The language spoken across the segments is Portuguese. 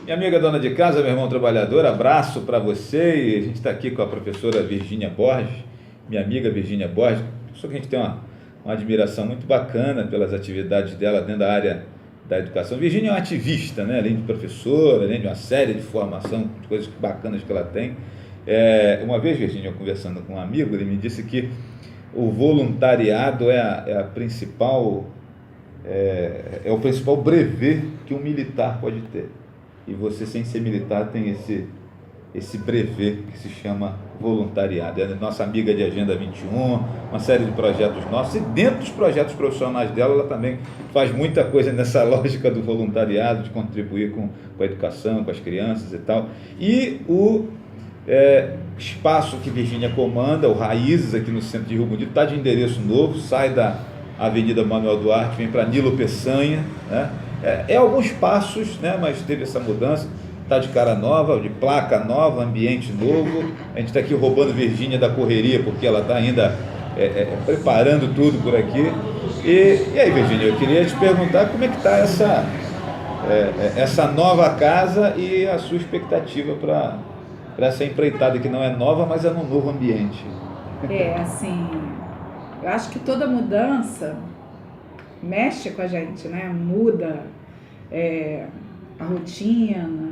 Minha amiga dona de casa, meu irmão trabalhador, abraço para você. E a gente está aqui com a professora Virgínia Borges, minha amiga Virgínia Borges, professora que a gente tem uma admiração muito bacana pelas atividades dela dentro da área da educação. Virgínia é uma ativista, né? Além de professora, além de uma série de formação, de coisas bacanas que ela tem. Uma vez, Virgínia, eu conversando com um amigo, ele me disse que o voluntariado é o principal brevet que um militar pode ter. E você, sem ser militar, tem esse brevet que se chama voluntariado. É a nossa amiga de Agenda 21, uma série de projetos nossos, e dentro dos projetos profissionais dela, ela também faz muita coisa nessa lógica do voluntariado, de contribuir com a educação, com as crianças e tal. E o espaço que Virgínia comanda, o Raízes, aqui no centro de Rio Bonito, está de endereço novo, sai da Avenida Manuel Duarte, vem para Nilo Peçanha, né? Alguns passos, né? Mas teve essa mudança, está de cara nova, de placa nova, ambiente novo. A gente está aqui roubando Virgínia da correria, porque ela está ainda preparando tudo por aqui. E aí, Virgínia, eu queria te perguntar como é que está essa nova casa e a sua expectativa para essa empreitada que não é nova, mas é num novo ambiente. Assim, eu acho que toda mudança mexe com a gente, né? Muda a rotina,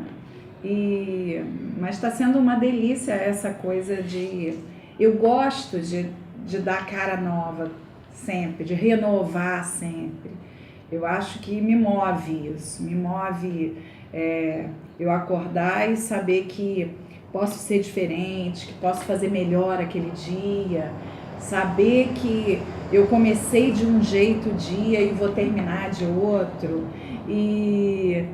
mas está sendo uma delícia essa coisa de... Eu gosto de dar cara nova sempre, de renovar sempre. Eu acho que me move isso, me move eu acordar e saber que posso ser diferente, que posso fazer melhor aquele dia, saber que eu comecei de um jeito o dia e vou terminar de outro. E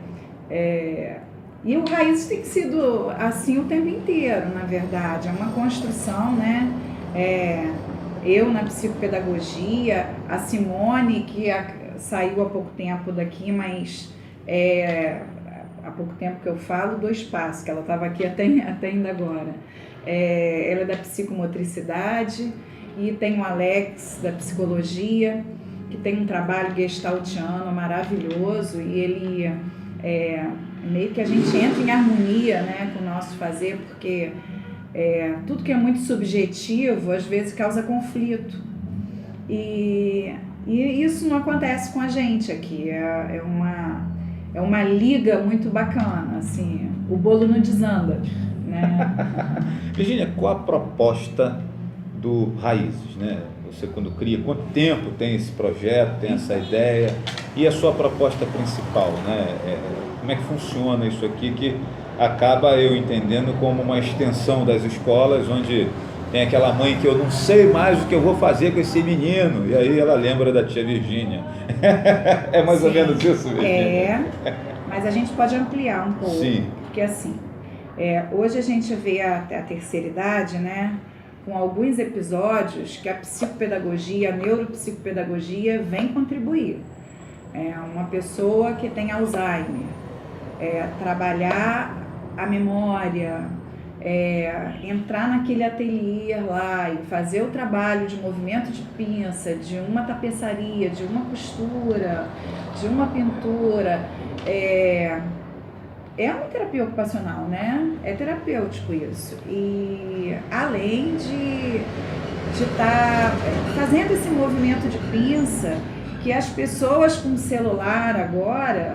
o Raízes tem sido assim o tempo inteiro, na verdade. É uma construção, né? Eu na psicopedagogia, a Simone, que saiu há pouco tempo daqui, mas há pouco tempo que eu falo, 2 passos, que ela estava aqui até ainda agora. Ela é da psicomotricidade, e tem o Alex da psicologia, que tem um trabalho gestaltiano maravilhoso, e ele meio que a gente entra em harmonia, né, com o nosso fazer, porque tudo que é muito subjetivo às vezes causa conflito, e isso não acontece com a gente aqui. É uma liga muito bacana, assim, o bolo não desanda, né? Virgínia, qual a proposta do Raízes, né? Você, quando cria, quanto tempo tem esse projeto, tem essa ideia, e a sua proposta principal, né? Como é que funciona isso aqui, que acaba eu entendendo como uma extensão das escolas, onde tem aquela mãe que eu não sei mais o que eu vou fazer com esse menino, e aí ela lembra da tia Virgínia. É mais ou menos isso, Virgínia? Mas a gente pode ampliar um pouco. Sim. Porque assim, hoje a gente vê a terceira idade, né, com alguns episódios que a psicopedagogia, a neuropsicopedagogia vem contribuir. Uma pessoa que tem Alzheimer, trabalhar a memória, entrar naquele ateliê lá e fazer o trabalho de movimento de pinça, de uma tapeçaria, de uma costura, de uma pintura, é uma terapia ocupacional, né? É terapêutico isso. E além de estar fazendo esse movimento de pinça, que as pessoas com celular agora,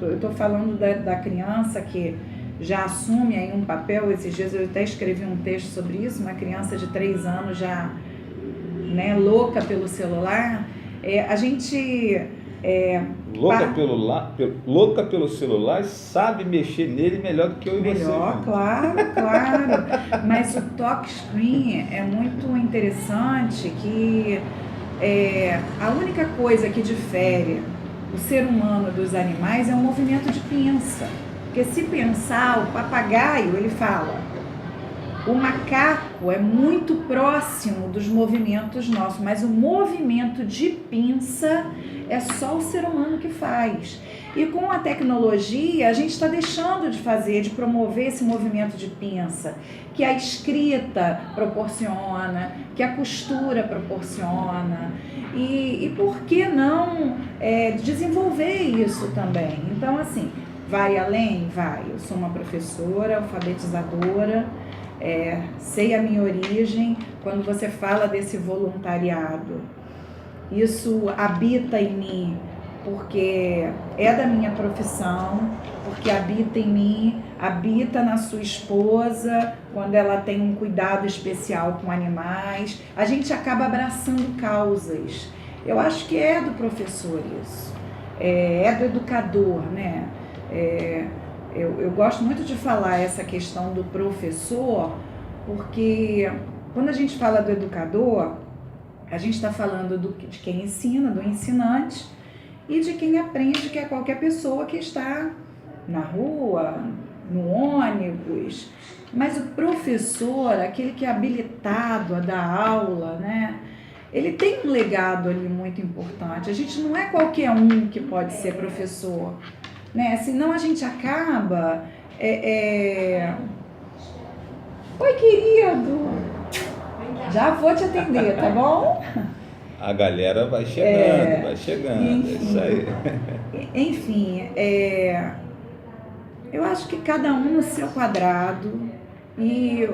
eu estou falando da criança que já assume aí um papel. Esses dias eu até escrevi um texto sobre isso, uma criança de 3 anos já, né, louca pelo celular. A gente... louca pelo celular, sabe mexer nele melhor do que eu e você. Melhor, claro. Mas o touchscreen é muito interessante, que a única coisa que difere o ser humano dos animais é o movimento de pinça. Porque se pensar, o papagaio, ele fala. O macaco é muito próximo dos movimentos nossos, mas o movimento de pinça é só o ser humano que faz. E com a tecnologia, a gente está deixando de fazer, de promover esse movimento de pinça, que a escrita proporciona, que a costura proporciona. E por que não desenvolver isso também? Então, assim, vai além? Vai. Eu sou uma professora, alfabetizadora, sei a minha origem. Quando você fala desse voluntariado, isso habita em mim, porque é da minha profissão, porque habita em mim, habita na sua esposa, quando ela tem um cuidado especial com animais. A gente acaba abraçando causas. Eu acho que é do professor isso, é do educador, né? Eu gosto muito de falar essa questão do professor, porque quando a gente fala do educador, a gente está falando de quem ensina, do ensinante, e de quem aprende, que é qualquer pessoa que está na rua, no ônibus. Mas o professor, aquele que é habilitado a dar aula, né? Ele tem um legado ali muito importante. A gente não é qualquer um que pode ser professor, né? Senão a gente acaba... Oi, querido! Já vou te atender, tá bom? A galera vai chegando, vai chegando, enfim, é isso aí. Enfim, eu acho que cada um no seu quadrado, e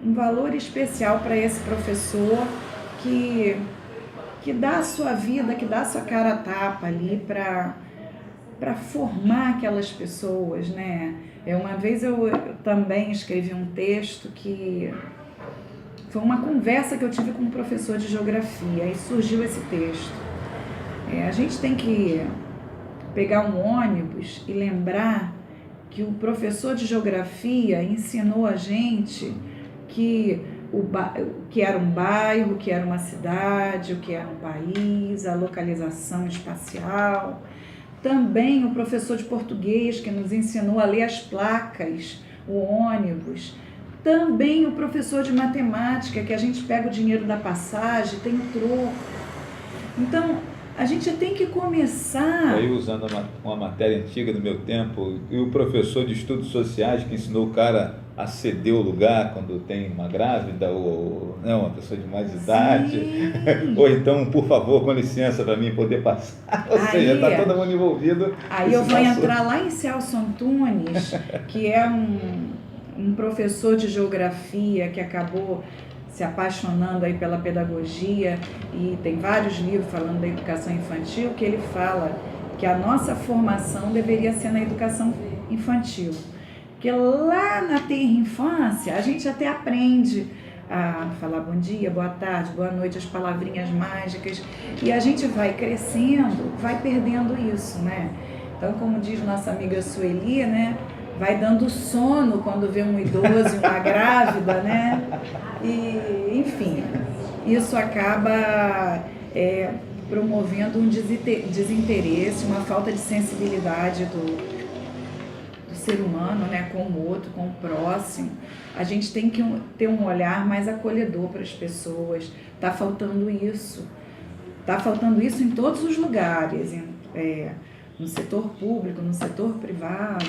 um valor especial para esse professor que dá a sua vida, que dá a sua cara a tapa ali para formar aquelas pessoas, né? Uma vez eu também escrevi um texto que foi uma conversa que eu tive com um professor de geografia, e surgiu esse texto. A gente tem que pegar um ônibus e lembrar que o professor de geografia ensinou a gente que o que era um bairro, o que era uma cidade, o que era um país, a localização espacial. Também o professor de português que nos ensinou a ler as placas, o ônibus. Também o professor de matemática, que a gente pega o dinheiro da passagem, tem o troco. Então, a gente tem que começar... Aí, usando uma matéria antiga do meu tempo, e o professor de estudos sociais que ensinou o cara a ceder o lugar quando tem uma grávida ou uma pessoa de mais idade, ou então, por favor, com licença para mim poder passar. Ou seja, está todo mundo envolvido. Aí eu vou entrar lá em Celso Antunes, que é um professor de geografia que acabou se apaixonando aí pela pedagogia, e tem vários livros falando da educação infantil, que ele fala que a nossa formação deveria ser na educação infantil. Porque lá na tenra infância, a gente até aprende a falar bom dia, boa tarde, boa noite, as palavrinhas mágicas, e a gente vai crescendo, vai perdendo isso, né? Então, como diz nossa amiga Sueli, né? Vai dando sono quando vê um idoso e uma grávida, né? E, enfim, isso acaba promovendo um desinteresse, uma falta de sensibilidade do ser humano, né? Com o outro, com o próximo. A gente tem que ter um olhar mais acolhedor para as pessoas. Tá faltando isso. Tá faltando isso em todos os lugares, no setor público, no setor privado.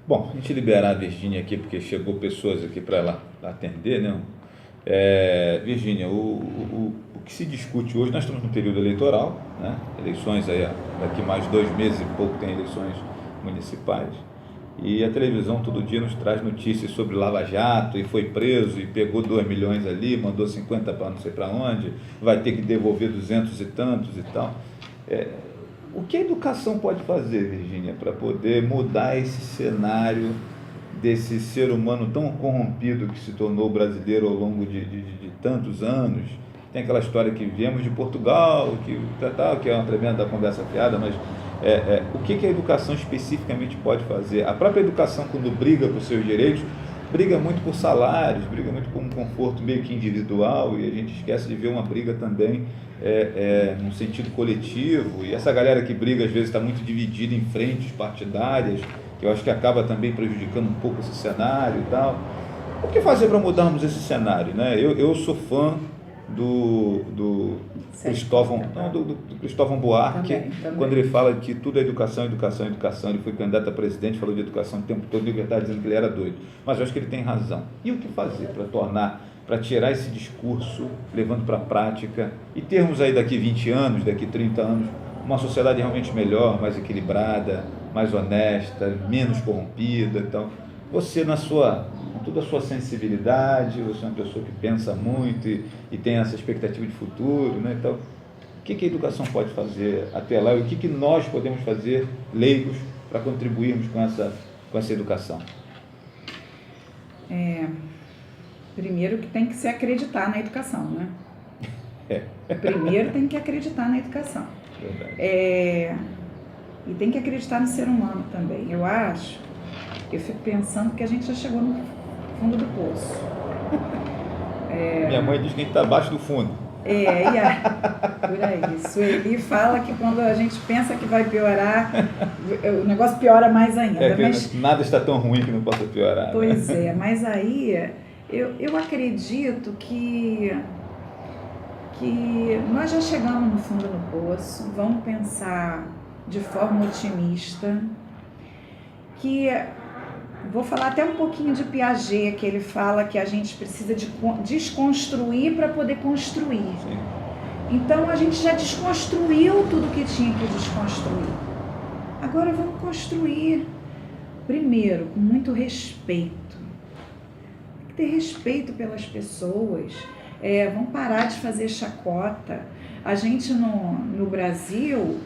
Bom, a gente liberar a Virgínia aqui, porque chegou pessoas aqui para ela atender, né? Virgínia, o que se discute hoje, nós estamos no período eleitoral, né? Eleições aí, daqui mais 2 meses e pouco tem eleições municipais, e a televisão todo dia nos traz notícias sobre Lava Jato, e foi preso, e pegou 2 milhões ali, mandou 50 para não sei para onde, vai ter que devolver 200 e tantos e tal. O que a educação pode fazer, Virgínia, para poder mudar esse cenário desse ser humano tão corrompido que se tornou brasileiro ao longo de tantos anos? Tem aquela história que viemos de Portugal, que é uma tremenda conversa fiada, mas o que a educação especificamente pode fazer? A própria educação, quando briga por seus direitos, briga muito por salários, briga muito por um conforto meio que individual, e a gente esquece de ver uma briga também num sentido coletivo, e essa galera que briga às vezes está muito dividida em frentes partidárias, que eu acho que acaba também prejudicando um pouco esse cenário e tal. O que fazer para mudarmos esse cenário, né? Eu sou fã do Cristóvão Buarque, também. Quando ele fala que tudo é educação, educação, educação. Ele foi candidato a presidente, falou de educação o tempo todo, e eu estava dizendo que ele era doido, mas eu acho que ele tem razão. E o que fazer para tirar esse discurso, levando para a prática, e termos aí daqui 20 anos, daqui 30 anos, uma sociedade realmente melhor, mais equilibrada, mais honesta, menos corrompida. Então, você com toda a sua sensibilidade, você é uma pessoa que pensa muito e tem essa expectativa de futuro, né? Então, o que a educação pode fazer até lá e o que nós podemos fazer, leigos, para contribuirmos com essa educação? Primeiro que tem que se acreditar na educação, né? Primeiro tem que acreditar na educação. Verdade. E tem que acreditar no ser humano também. Eu fico pensando que a gente já chegou no fundo do poço. Minha mãe diz que a gente está abaixo do fundo. Por aí. Sueli fala que quando a gente pensa que vai piorar, o negócio piora mais ainda. Mas nada está tão ruim que não possa piorar. Pois é, mas aí eu acredito que nós já chegamos no fundo do poço, vamos pensar de forma otimista, que vou falar até um pouquinho de Piaget, que ele fala que a gente precisa de desconstruir para poder construir. Sim. Então a gente já desconstruiu tudo que tinha que desconstruir. Agora vamos construir, primeiro, com muito respeito. Tem que ter respeito pelas pessoas. Vamos parar de fazer chacota. A gente no Brasil,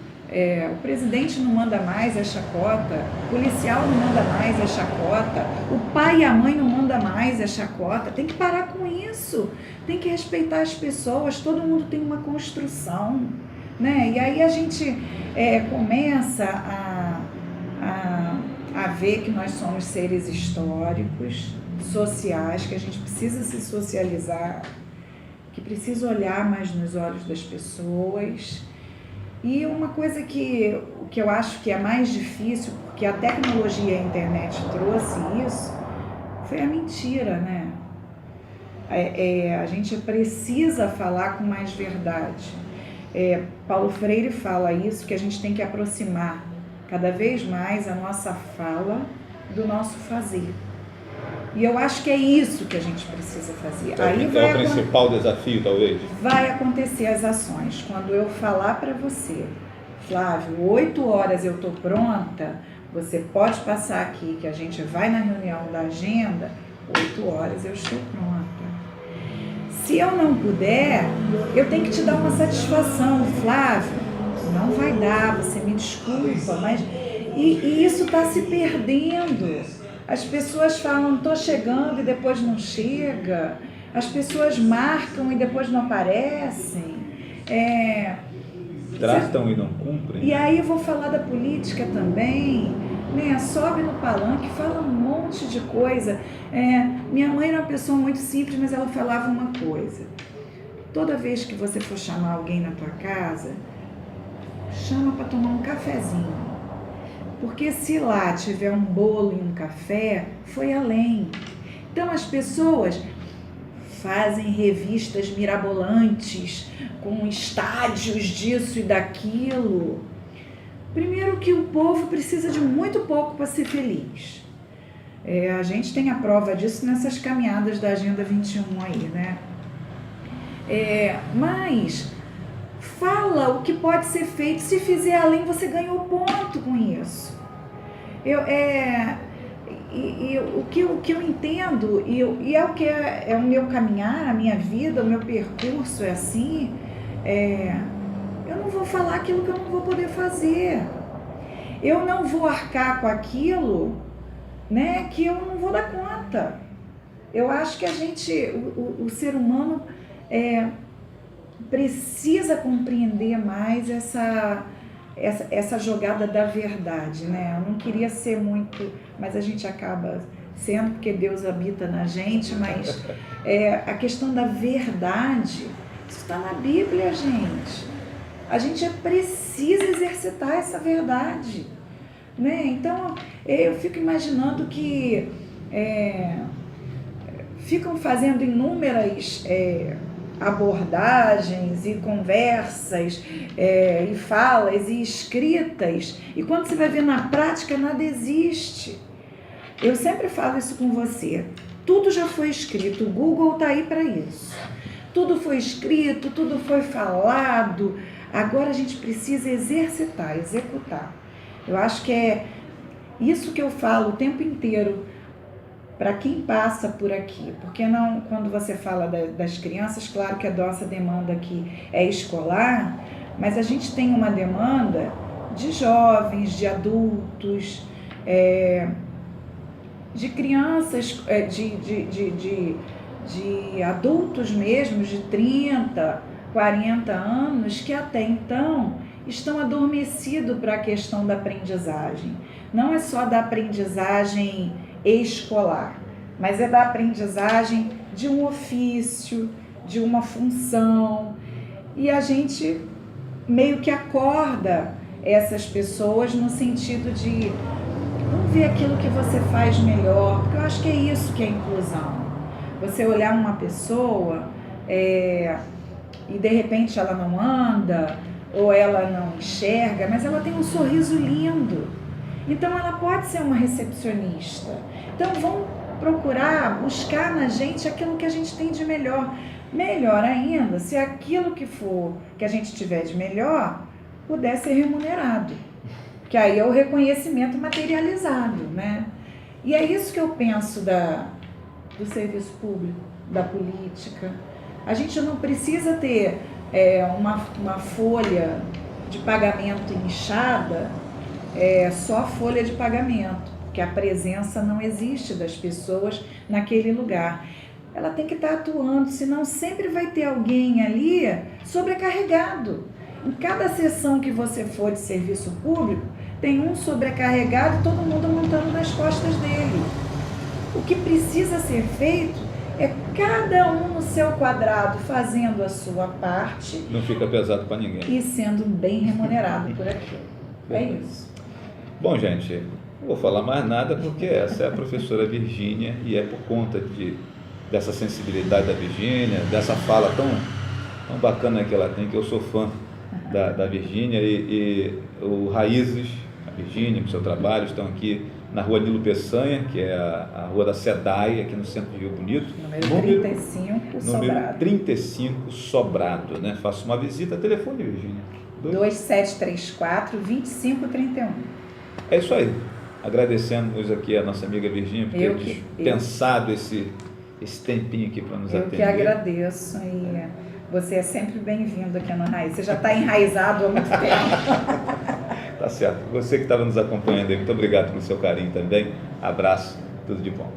o presidente não manda mais, é chacota. O policial não manda mais, é chacota. O pai e a mãe não manda mais, é chacota. Tem que parar com isso. Tem que respeitar as pessoas. Todo mundo tem uma construção, né? E aí a gente começa a ver que nós somos seres históricos, sociais, que a gente precisa se socializar, que precisa olhar mais nos olhos das pessoas. E uma coisa que eu acho que é mais difícil, porque a tecnologia e a internet trouxe isso, foi a mentira, né? A gente precisa falar com mais verdade. Paulo Freire fala isso, que a gente tem que aproximar cada vez mais a nossa fala do nosso fazer. E eu acho que é isso que a gente precisa fazer. Então é o principal desafio, talvez? Vai acontecer as ações. Quando eu falar para você, Flávio, 8 horas eu estou pronta, você pode passar aqui, que a gente vai na reunião da agenda, 8 horas eu estou pronta. Se eu não puder, eu tenho que te dar uma satisfação, Flávio, não vai dar, você me desculpa, mas... E isso está se perdendo. As pessoas falam, estou chegando e depois não chega. As pessoas marcam e depois não aparecem. Tratam e não cumprem. E aí eu vou falar da política também, né? Sobe no palanque, fala um monte de coisa. Minha mãe era uma pessoa muito simples, mas ela falava uma coisa. Toda vez que você for chamar alguém na tua casa, chama para tomar um cafezinho. Porque se lá tiver um bolo e um café, foi além. Então as pessoas fazem revistas mirabolantes, com estádios disso e daquilo. Primeiro que o povo precisa de muito pouco para ser feliz. A gente tem a prova disso nessas caminhadas da Agenda 21 aí, né? Mas fala o que pode ser feito. Se fizer além, você ganhou ponto com isso. O que eu entendo, e é o que é o meu caminhar, a minha vida, o meu percurso é assim, eu não vou falar aquilo que eu não vou poder fazer. Eu não vou arcar com aquilo, né, que eu não vou dar conta. Eu acho que o ser humano precisa compreender mais essa jogada da verdade, né? Eu não queria ser muito, mas a gente acaba sendo, porque Deus habita na gente, mas a questão da verdade, isso está na Bíblia, gente. A gente precisa exercitar essa verdade, né? Então, eu fico imaginando que ficam fazendo inúmeras abordagens e conversas e falas e escritas, e quando você vai ver na prática, nada existe. Eu sempre falo isso com você, tudo já foi escrito, o Google está aí para isso, tudo foi escrito, tudo foi falado, agora a gente precisa exercitar, executar. Eu acho que Isso que eu falo o tempo inteiro para quem passa por aqui, porque não, quando você fala das crianças, claro que a nossa demanda aqui é escolar, mas a gente tem uma demanda de jovens, de adultos, de crianças, de adultos mesmo, de 30, 40 anos, que até então estão adormecidos para a questão da aprendizagem. Não é só da aprendizagem escolar, mas é da aprendizagem de um ofício, de uma função. E a gente meio que acorda essas pessoas no sentido de vamos ver aquilo que você faz melhor, porque eu acho que é isso que é inclusão. Você olhar uma pessoa e de repente ela não anda ou ela não enxerga, mas ela tem um sorriso lindo. Então ela pode ser uma recepcionista. Então vamos procurar buscar na gente aquilo que a gente tem de melhor. Melhor ainda, se aquilo que a gente tiver de melhor puder ser remunerado. Que aí é o reconhecimento materializado, né? E é isso que eu penso do serviço público, da política. A gente não precisa ter uma folha de pagamento inchada, só folha de pagamento, porque a presença não existe das pessoas naquele lugar. Ela tem que estar atuando, senão sempre vai ter alguém ali sobrecarregado. Em cada sessão que você for de serviço público, tem um sobrecarregado e todo mundo montando nas costas dele. O que precisa ser feito é cada um no seu quadrado fazendo a sua parte. Não fica pesado para ninguém. E sendo bem remunerado por aquilo. É isso. Bom, gente, não vou falar mais nada porque essa é a professora Virgínia e é por conta dessa sensibilidade da Virgínia, dessa fala tão bacana que ela tem, que eu sou fã da Virgínia e o Raízes, a Virgínia, com seu trabalho, estão aqui na rua Nilo Peçanha, que é a rua da SEDAI, aqui no centro de Rio Bonito. Número 35, Sobrado. Número 35, Sobrado, né? Faça uma visita, telefone, Virgínia. 2734-2531. É isso aí. Agradecemos aqui a nossa amiga Virgínia por ter dispensado esse tempinho aqui para nos atender. Eu que agradeço. E você é sempre bem-vindo aqui no Raiz. Você já está enraizado há muito tempo. Tá certo. Você que estava nos acompanhando aí, muito obrigado pelo seu carinho também. Abraço, tudo de bom.